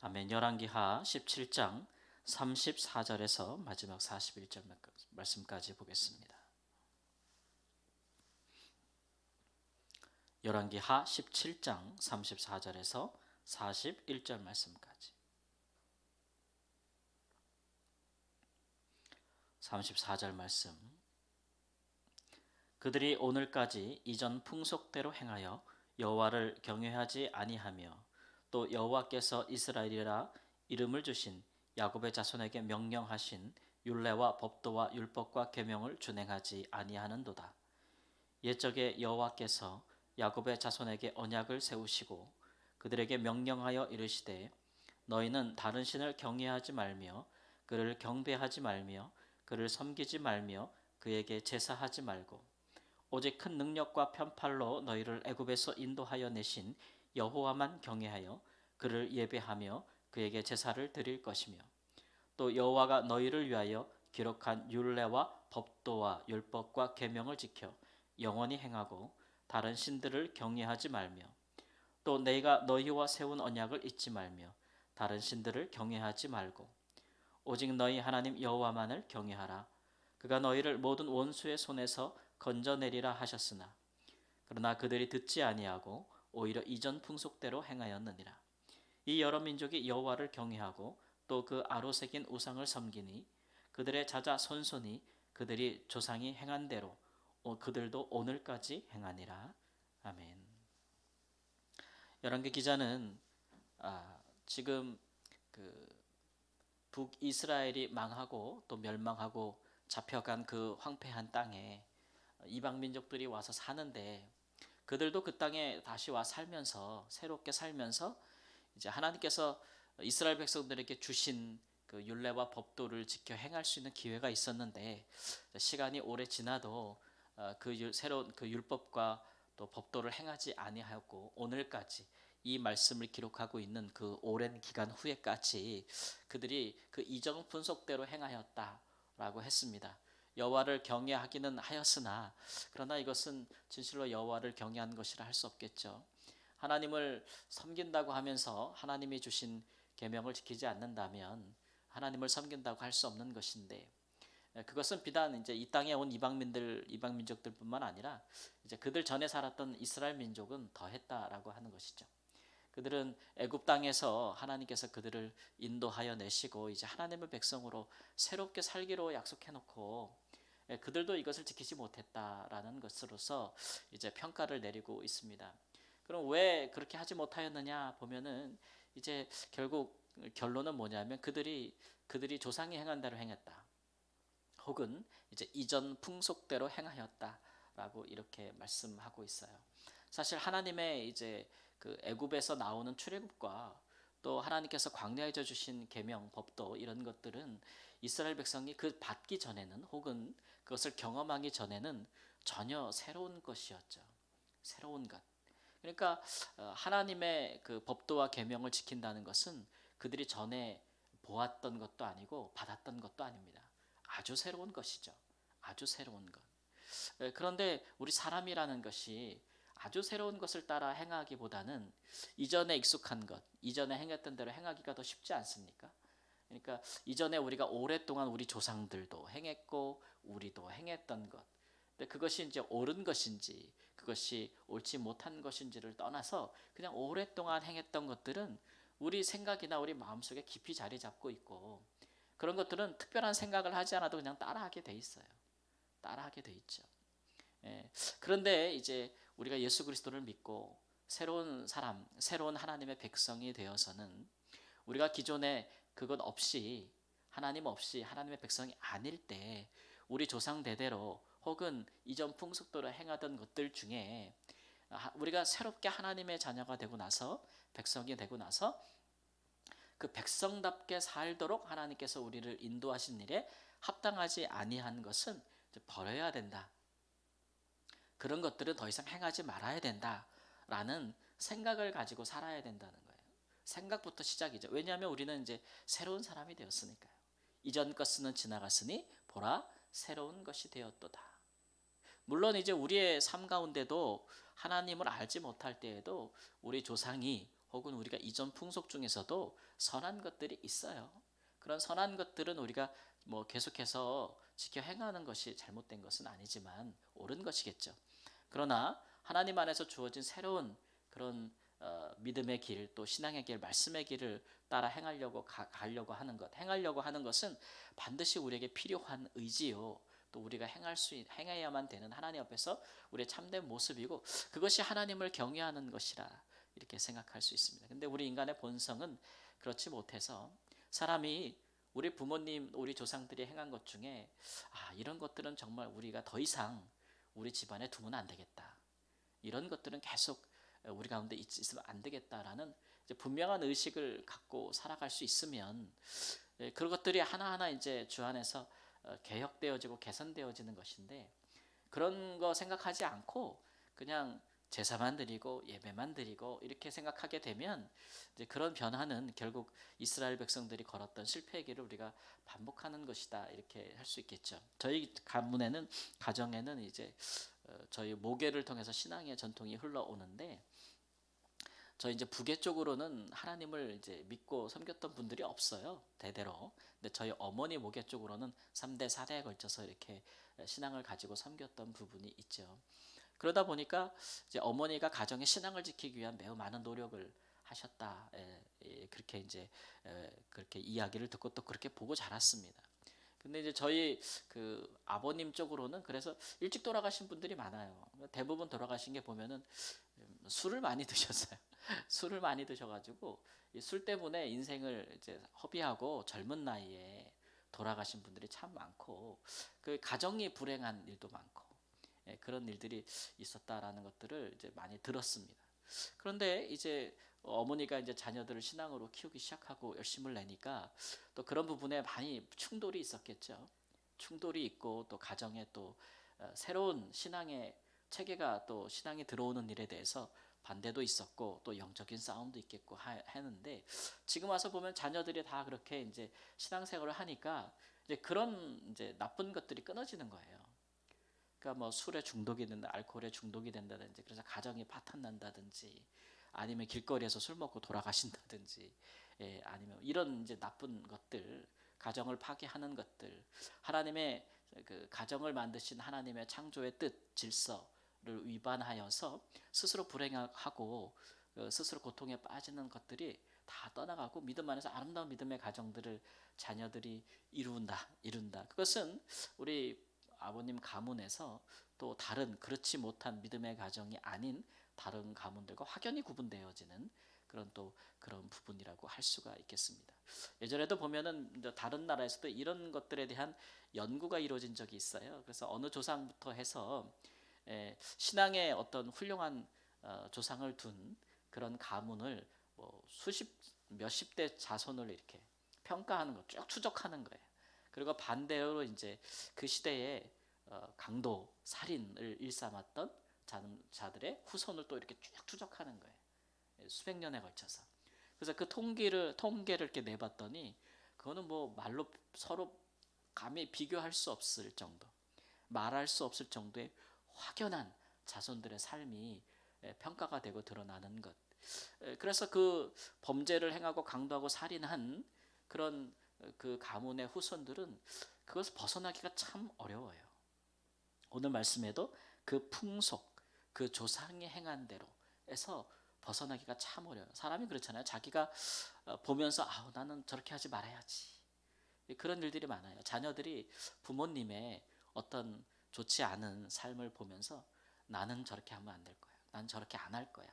아멘. 열왕기하 17장 34절에서 마지막 41절 말씀까지 보겠습니다. 열왕기하 17장 34절에서 41절 말씀까지. 34절 말씀. 그들이 오늘까지 이전 풍속대로 행하여 여호와를 경외하지 아니하며 또 여호와께서 이스라엘이라 이름을 주신 야곱의 자손에게 명령하신 율례와 법도와 율법과 계명을 준행하지 아니하는도다. 옛적에 여호와께서 야곱의 자손에게 언약을 세우시고 그들에게 명령하여 이르시되 너희는 다른 신을 경외하지 말며 그를 경배하지 말며 그를 섬기지 말며 그에게 제사하지 말고 오직 큰 능력과 편팔로 너희를 애굽에서 인도하여 내신 여호와만 경외하여 그를 예배하며 그에게 제사를 드릴 것이며 또 여호와가 너희를 위하여 기록한 율례와 법도와 율법과 계명을 지켜 영원히 행하고 다른 신들을 경외하지 말며 또 내가 너희와 세운 언약을 잊지 말며 다른 신들을 경외하지 말고 오직 너희 하나님 여호와만을 경외하라. 그가 너희를 모든 원수의 손에서 건져내리라 하셨으나 그러나 그들이 듣지 아니하고 오히려 이전 풍속대로 행하였느니라. 이 여러 민족이 여호와를 경외하고 또 그 아로 새긴 우상을 섬기니 그들의 자자 손손이 그들이 조상이 행한 대로 그들도 오늘까지 행하니라. 아멘. 열왕기 기자는 지금 그 북이스라엘이 망하고 또 멸망하고 잡혀간 그 황폐한 땅에 이방 민족들이 와서 사는데 그들도 그 땅에 다시 와 살면서 새롭게 살면서 이제 하나님께서 이스라엘 백성들에게 주신 그 율례와 법도를 지켜 행할 수 있는 기회가 있었는데 시간이 오래 지나도 새로운 그 율법과 또 법도를 행하지 아니하였고 오늘까지 이 말씀을 기록하고 있는 그 오랜 기간 후에까지 그들이 그 이전 분속대로 행하였다라고 했습니다. 여호와를 경외하기는 하였으나 그러나 이것은 진실로 여호와를 경외한 것이라 할 수 없겠죠. 하나님을 섬긴다고 하면서 하나님이 주신 계명을 지키지 않는다면 하나님을 섬긴다고 할 수 없는 것인데 그것은 비단 이제 이 땅에 온 이방 민족들뿐만 아니라 이제 그들 전에 살았던 이스라엘 민족은 더했다라고 하는 것이죠. 그들은 애굽 땅에서 하나님께서 그들을 인도하여 내시고 이제 하나님의 백성으로 새롭게 살기로 약속해 놓고 그들도 이것을 지키지 못했다라는 것으로서 이제 평가를 내리고 있습니다. 그럼 왜 그렇게 하지 못하였느냐 보면은 이제 결국 결론은 뭐냐면 그들이 조상이 행한 대로 행했다. 혹은 이제 이전 풍속대로 행하였다라고 이렇게 말씀하고 있어요. 사실 하나님의 이제 그 애굽에서 나오는 출애굽과 또 하나님께서 광야에서 주신 계명, 법도 이런 것들은 이스라엘 백성이 그 받기 전에는 혹은 그것을 경험하기 전에는 전혀 새로운 것이었죠. 새로운 것. 그러니까 하나님의 그 법도와 계명을 지킨다는 것은 그들이 전에 보았던 것도 아니고 받았던 것도 아닙니다. 아주 새로운 것이죠. 아주 새로운 것. 그런데 우리 사람이라는 것이 아주 새로운 것을 따라 행하기보다는 이전에 익숙한 것, 이전에 행했던 대로 행하기가 더 쉽지 않습니까? 그러니까 이전에 우리가 오랫동안 우리 조상들도 행했고 우리도 행했던 것. 근데 그것이 이제 옳은 것인지 그것이 옳지 못한 것인지를 떠나서 그냥 오랫동안 행했던 것들은 우리 생각이나 우리 마음속에 깊이 자리 잡고 있고 그런 것들은 특별한 생각을 하지 않아도 그냥 따라하게 돼 있어요. 따라하게 돼 있죠. 예. 그런데 이제 우리가 예수 그리스도를 믿고 새로운 사람, 새로운 하나님의 백성이 되어서는 우리가 기존에 그것 없이 하나님 없이 하나님의 백성이 아닐 때 우리 조상 대대로 혹은 이전 풍속도로 행하던 것들 중에 우리가 새롭게 하나님의 자녀가 되고 나서 백성이 되고 나서 그 백성답게 살도록 하나님께서 우리를 인도하신 일에 합당하지 아니한 것은 버려야 된다. 그런 것들은 더 이상 행하지 말아야 된다라는 생각을 가지고 살아야 된다는 거예요. 생각부터 시작이죠. 왜냐하면 우리는 이제 새로운 사람이 되었으니까요. 이전 것은 지나갔으니 보라 새로운 것이 되었도다. 물론 이제 우리의 삶 가운데도 하나님을 알지 못할 때에도 우리 조상이 혹은 우리가 이전 풍속 중에서도 선한 것들이 있어요. 그런 선한 것들은 우리가 뭐 계속해서 지켜 행하는 것이 잘못된 것은 아니지만 옳은 것이겠죠. 그러나 하나님 안에서 주어진 새로운 그런 믿음의 길, 또 신앙의 길, 말씀의 길을 따라 가려고 하는 것, 행하려고 하는 것은 반드시 우리에게 필요한 의지요. 또 우리가 행해야만 되는 하나님 앞에서 우리의 참된 모습이고, 그것이 하나님을 경외하는 것이라 이렇게 생각할 수 있습니다. 근데 우리 인간의 본성은 그렇지 못해서 사람이 우리 부모님, 우리 조상들이 행한 것 중에 이런 것들은 정말 우리가 더 이상 우리 집안에 두면 안 되겠다. 이런 것들은 계속 우리 가운데 있으면 안 되겠다라는 이제 분명한 의식을 갖고 살아갈 수 있으면 그런 것들이 하나하나 이제 주 안에서 개혁되어지고 개선되어지는 것인데, 그런 거 생각하지 않고 그냥 제사만 드리고 예배만 드리고 이렇게 생각하게 되면 이제 그런 변화는 결국 이스라엘 백성들이 걸었던 실패의 길을 우리가 반복하는 것이다, 이렇게 할 수 있겠죠. 저희 가정에는 이제 저희 모계를 통해서 신앙의 전통이 흘러오는데, 저희 이제 부계 쪽으로는 하나님을 이제 믿고 섬겼던 분들이 없어요, 대대로. 근데 저희 어머니 모계 쪽으로는 3대 4대에 걸쳐서 이렇게 신앙을 가지고 섬겼던 부분이 있죠. 그러다 보니까 이제 어머니가 가정의 신앙을 지키기 위한 매우 많은 노력을 하셨다. 그렇게 이제 그렇게 이야기를 듣고 또 그렇게 보고 자랐습니다. 근데 이제 저희 그 아버님 쪽으로는 그래서 일찍 돌아가신 분들이 많아요. 대부분 돌아가신 게 보면은 술을 많이 드셨어요. 술을 많이 드셔가지고 이 술 때문에 인생을 이제 허비하고 젊은 나이에 돌아가신 분들이 참 많고, 그 가정이 불행한 일도 많고, 그런 일들이 있었다라는 것들을 이제 많이 들었습니다. 그런데 이제 어머니가 이제 자녀들을 신앙으로 키우기 시작하고 열심을 내니까 또 그런 부분에 많이 충돌이 있었겠죠. 충돌이 있고, 또 가정에 또 새로운 신앙의 체계가, 또 신앙이 들어오는 일에 대해서 반대도 있었고, 또 영적인 싸움도 있겠고 하는데, 지금 와서 보면 자녀들이 다 그렇게 이제 신앙생활을 하니까 이제 그런 이제 나쁜 것들이 끊어지는 거예요. 그러니까 뭐 술에 중독이 된다, 알코올에 중독이 된다든지, 그래서 가정이 파탄 난다든지, 아니면 길거리에서 술 먹고 돌아가신다든지, 아니면 이런 이제 나쁜 것들, 가정을 파괴하는 것들, 하나님의 그 가정을 만드신 하나님의 창조의 뜻, 질서를 위반하여서 스스로 불행하고 스스로 고통에 빠지는 것들이 다 떠나가고 믿음 안에서 아름다운 믿음의 가정들을 자녀들이 이룬다. 그것은 우리 아버님 가문에서 또 다른 그렇지 못한 믿음의 가정이 아닌 다른 가문들과 확연히 구분되어지는 그런 부분이라고 할 수가 있겠습니다. 예전에도 보면은 다른 나라에서도 이런 것들에 대한 연구가 이루어진 적이 있어요. 그래서 어느 조상부터 해서 신앙의 어떤 훌륭한 조상을 둔 그런 가문을 뭐 몇십 대 자손을 이렇게 평가하는 거, 쭉 추적하는 거예요. 그리고 반대로 이제 그 시대에 강도, 살인을 일삼았던 자들의 후손을 또 이렇게 쭉 추적하는 거예요. 수백 년에 걸쳐서. 그래서 그 통계를 이렇게 내봤더니 그거는 뭐 말로 서로 감히 비교할 수 없을 정도, 말할 수 없을 정도의 확연한 자손들의 삶이 평가가 되고 드러나는 것. 그래서 그 범죄를 행하고 강도하고 살인한 그런 그 가문의 후손들은 그것을 벗어나기가 참 어려워요. 오늘 말씀에도 그 풍속, 그 조상이 행한 대로에서 벗어나기가 참 어려워요. 사람이 그렇잖아요. 자기가 보면서 나는 저렇게 하지 말아야지. 그런 일들이 많아요. 자녀들이 부모님의 어떤 좋지 않은 삶을 보면서 나는 저렇게 하면 안 될 거야. 난 저렇게 안 할 거야.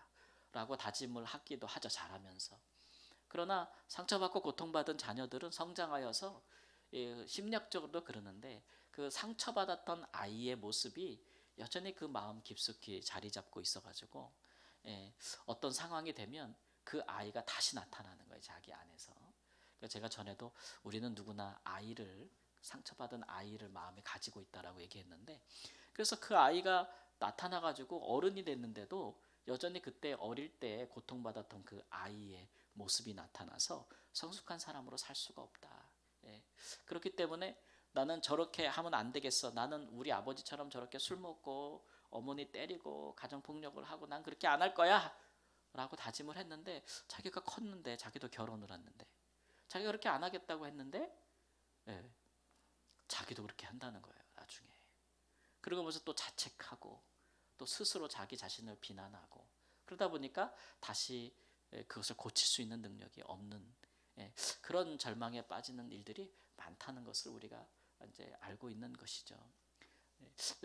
라고 다짐을 하기도 하죠. 자라면서. 그러나 상처받고 고통받은 자녀들은 성장하여서 심리학적으로도 그러는데, 그 상처받았던 아이의 모습이 여전히 그 마음 깊숙이 자리 잡고 있어가지고 어떤 상황이 되면 그 아이가 다시 나타나는 거예요, 자기 안에서. 그러니까 제가 전에도 우리는 누구나 상처받은 아이를 마음에 가지고 있다라고 얘기했는데, 그래서 그 아이가 나타나가지고 어른이 됐는데도 여전히 그때 어릴 때 고통받았던 그 아이의 모습이 나타나서 성숙한 사람으로 살 수가 없다. 그렇기 때문에 나는 저렇게 하면 안 되겠어. 나는 우리 아버지처럼 저렇게 술 먹고 어머니 때리고 가정폭력을 하고 난 그렇게 안 할 거야. 라고 다짐을 했는데 자기가 컸는데 자기도 결혼을 했는데 자기가 그렇게 안 하겠다고 했는데 예, 자기도 그렇게 한다는 거예요. 나중에. 그러면서 또 자책하고 또 스스로 자기 자신을 비난하고 그러다 보니까 다시 그것을 고칠 수 있는 능력이 없는 그런 절망에 빠지는 일들이 많다는 것을 우리가 이제 알고 있는 것이죠.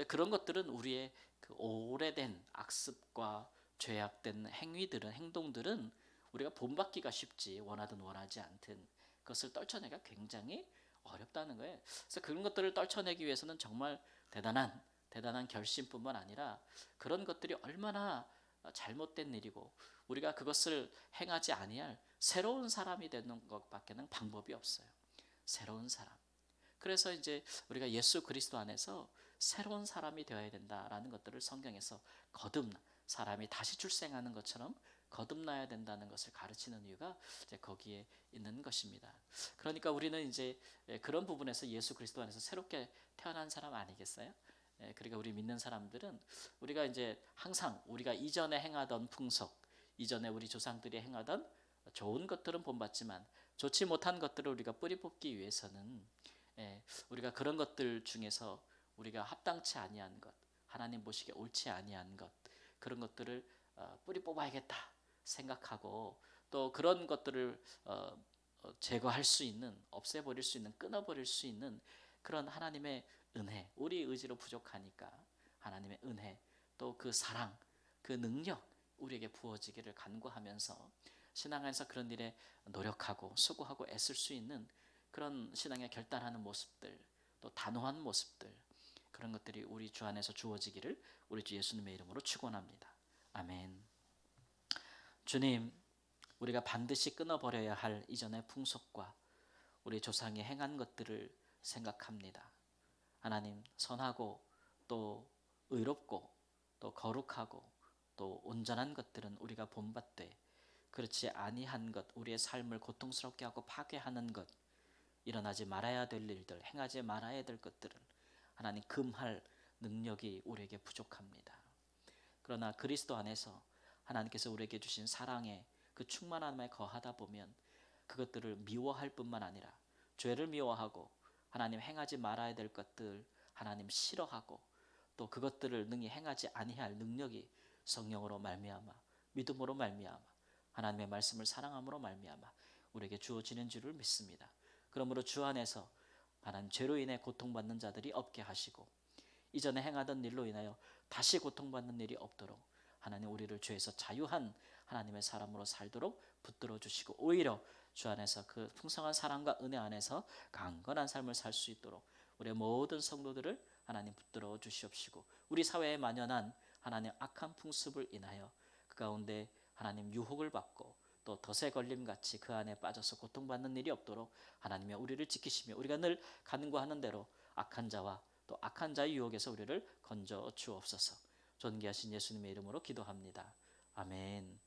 그런 것들은 우리의 그 오래된 악습과 죄악된 행동들은 우리가 본받기가 쉽지 원하든 원하지 않든 그것을 떨쳐내기가 굉장히 어렵다는 거예요. 그래서 그런 것들을 떨쳐내기 위해서는 정말 대단한 결심뿐만 아니라 그런 것들이 얼마나 잘못된 일이고 우리가 그것을 행하지 아니할 새로운 사람이 되는 것밖에는 방법이 없어요. 새로운 사람. 그래서 이제 우리가 예수 그리스도 안에서 새로운 사람이 되어야 된다라는 것들을 성경에서 사람이 다시 출생하는 것처럼 거듭나야 된다는 것을 가르치는 이유가 이제 거기에 있는 것입니다. 그러니까 우리는 이제 그런 부분에서 예수 그리스도 안에서 새롭게 태어난 사람 아니겠어요? 그러니까 우리 믿는 사람들은 우리가 이제 항상 우리가 이전에 행하던 풍속, 이전에 우리 조상들이 행하던 좋은 것들은 본받지만 좋지 못한 것들을 우리가 뿌리 뽑기 위해서는 우리가 그런 것들 중에서 우리가 합당치 아니한 것, 하나님 보시기에 옳지 아니한 것, 그런 것들을 뿌리 뽑아야겠다 생각하고 또 그런 것들을 제거할 수 있는, 없애버릴 수 있는, 끊어버릴 수 있는 그런 하나님의 은혜, 우리 의지로 부족하니까 하나님의 은혜, 또 그 사랑, 그 능력 우리에게 부어지기를 간구하면서 신앙 안에서 그런 일에 노력하고 수고하고 애쓸 수 있는 그런 신앙에 결단하는 모습들, 또 단호한 모습들, 그런 것들이 우리 주 안에서 주어지기를 우리 주 예수님의 이름으로 축원합니다. 아멘. 주님, 우리가 반드시 끊어버려야 할 이전의 풍속과 우리 조상이 행한 것들을 생각합니다. 하나님, 선하고 또 의롭고 또 거룩하고 또 온전한 것들은 우리가 본받되 그렇지 아니한 것, 우리의 삶을 고통스럽게 하고 파괴하는 것, 일어나지 말아야 될 일들, 행하지 말아야 될 것들을 하나님 금할 능력이 우리에게 부족합니다. 그러나 그리스도 안에서 하나님께서 우리에게 주신 사랑의 그 충만함에 거하다 보면 그것들을 미워할 뿐만 아니라 죄를 미워하고 하나님 행하지 말아야 될 것들 하나님 싫어하고 또 그것들을 능히 행하지 아니할 능력이 성령으로 말미암아 믿음으로 말미암아 하나님의 말씀을 사랑함으로 말미암아 우리에게 주어지는 줄을 믿습니다. 그러므로 주 안에서 하나님 죄로 인해 고통받는 자들이 없게 하시고 이전에 행하던 일로 인하여 다시 고통받는 일이 없도록 하나님 우리를 죄에서 자유한 하나님의 사람으로 살도록 붙들어 주시고 오히려 주 안에서 그 풍성한 사랑과 은혜 안에서 강건한 삶을 살 수 있도록 우리의 모든 성도들을 하나님 붙들어 주시옵시고 우리 사회에 만연한 하나님 악한 풍습을 인하여 그 가운데 하나님 유혹을 받고 또 덫에 걸림같이 그 안에 빠져서 고통받는 일이 없도록 하나님의 우리를 지키시며 우리가 늘 간구하는 대로 악한 자와 또 악한 자의 유혹에서 우리를 건져 주옵소서. 존귀하신 예수님의 이름으로 기도합니다. 아멘.